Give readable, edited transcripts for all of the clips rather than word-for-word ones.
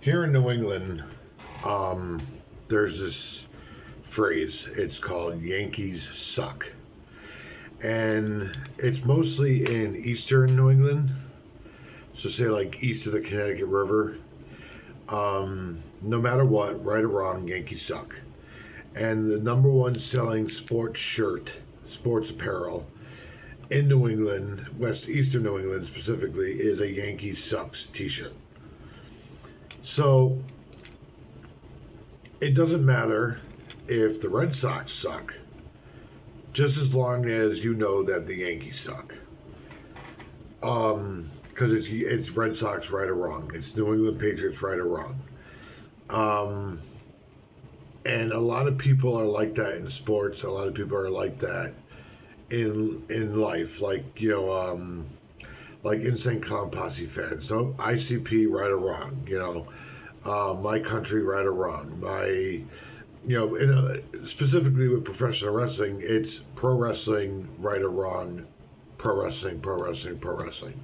Here in New England, there's this phrase. It's called Yankees Suck. And it's mostly in eastern New England. So, say, like east of the Connecticut River. No matter what, right or wrong, Yankees suck. And the number one selling sports shirt, sports apparel in New England, eastern New England specifically, is a Yankees Sucks t shirt. So it doesn't matter if the Red Sox suck, just as long as you know that the Yankees suck. Because it's Red Sox right or wrong. It's New England Patriots right or wrong. And a lot of people are like that in sports. A lot of people are like that in life. Like Insane Clown Posse fans. So ICP right or wrong. My country right or wrong. Specifically with professional wrestling, it's pro wrestling right or wrong. Pro wrestling, pro wrestling, pro wrestling.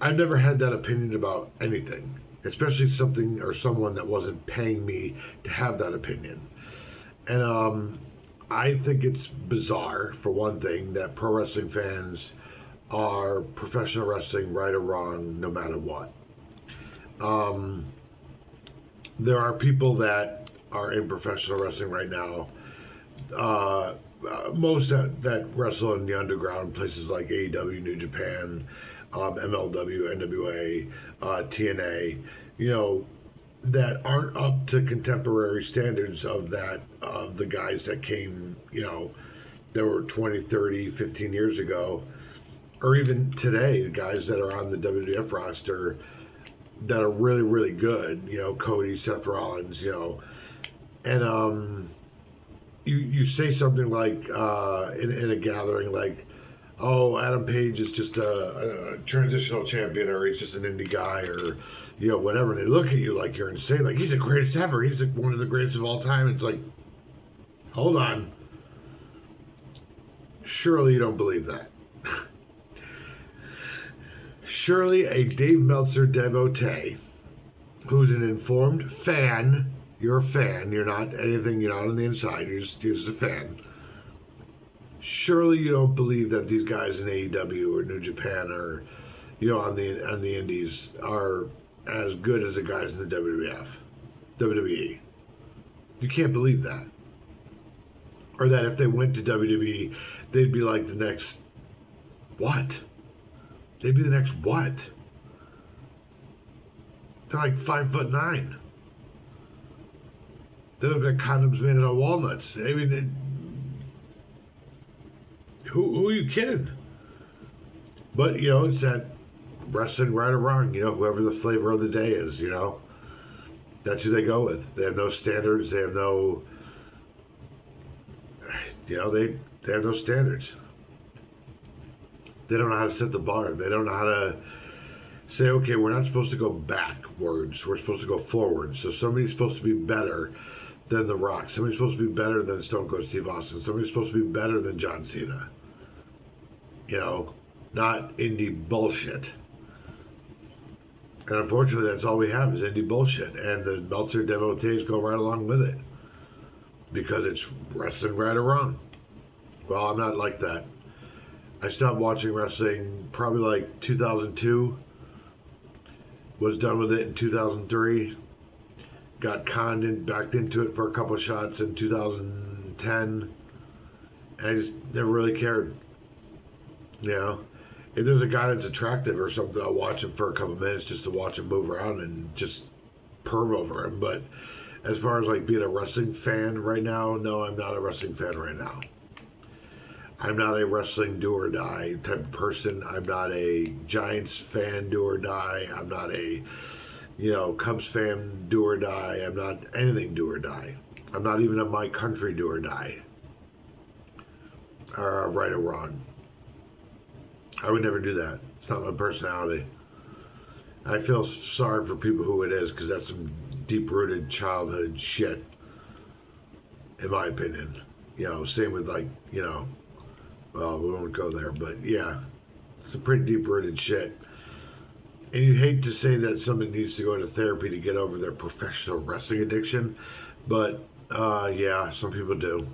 I've never had that opinion about anything, especially something or someone that wasn't paying me to have that opinion. And I think it's bizarre, for one thing, that pro wrestling fans are professional wrestling right or wrong, no matter what. There are people that are in professional wrestling right now. Most that wrestle in the underground, places like AEW, New Japan, MLW, NWA, TNA, that aren't up to contemporary standards of the guys that came, that were 20, 30, 15 years ago, or even today, the guys that are on the WWF roster that are really, really good, Cody, Seth Rollins, and you say something like in a gathering like, oh, Adam Page is just a transitional champion, or he's just an indie guy, or whatever. And they look at you like you're insane, like he's the greatest ever. He's like one of the greatest of all time. It's like, hold on, surely you don't believe that. Surely a Dave Meltzer devotee, who's an informed fan. You're a fan. You're not anything. You're not on the inside. You're just a fan. Surely you don't believe that these guys in AEW or New Japan or, on the indies are as good as the guys in the WWE. You can't believe that. Or that if they went to WWE, they'd be like the next what? They'd be the next what? They're like 5'9". They look like condoms made out of walnuts. I mean, who are you kidding? But, it's that wrestling right or wrong, whoever the flavor of the day is, that's who they go with. They have no standards. They have no, they have no standards. They don't know how to set the bar. They don't know how to say, okay, we're not supposed to go backwards. We're supposed to go forwards. So somebody's supposed to be better than The Rock. Somebody's supposed to be better than Stone Cold Steve Austin. Somebody's supposed to be better than John Cena. Not indie bullshit. And unfortunately, that's all we have is indie bullshit. And the Meltzer devotees go right along with it. Because it's wrestling right or wrong. Well, I'm not like that. I stopped watching wrestling probably like 2002. Was done with it in 2003. Got conned and backed into it for a couple of shots in 2010. And I just never really cared. If there's a guy that's attractive or something, I'll watch him for a couple of minutes just to watch him move around and just perv over him. But as far as like being a wrestling fan right now, no, I'm not a wrestling fan right now. I'm not a wrestling do or die type of person. I'm not a Giants fan do or die. I'm not a, Cubs fan do or die. I'm not anything do or die. I'm not even a my country do or die. Or right or wrong. I would never do that. It's not my personality. I feel sorry for people who it is, because that's some deep-rooted childhood shit, in my opinion. Same with well, we won't go there, but yeah, some pretty deep-rooted shit And you hate to say that somebody needs to go into therapy to get over their professional wrestling addiction, but yeah, some people do.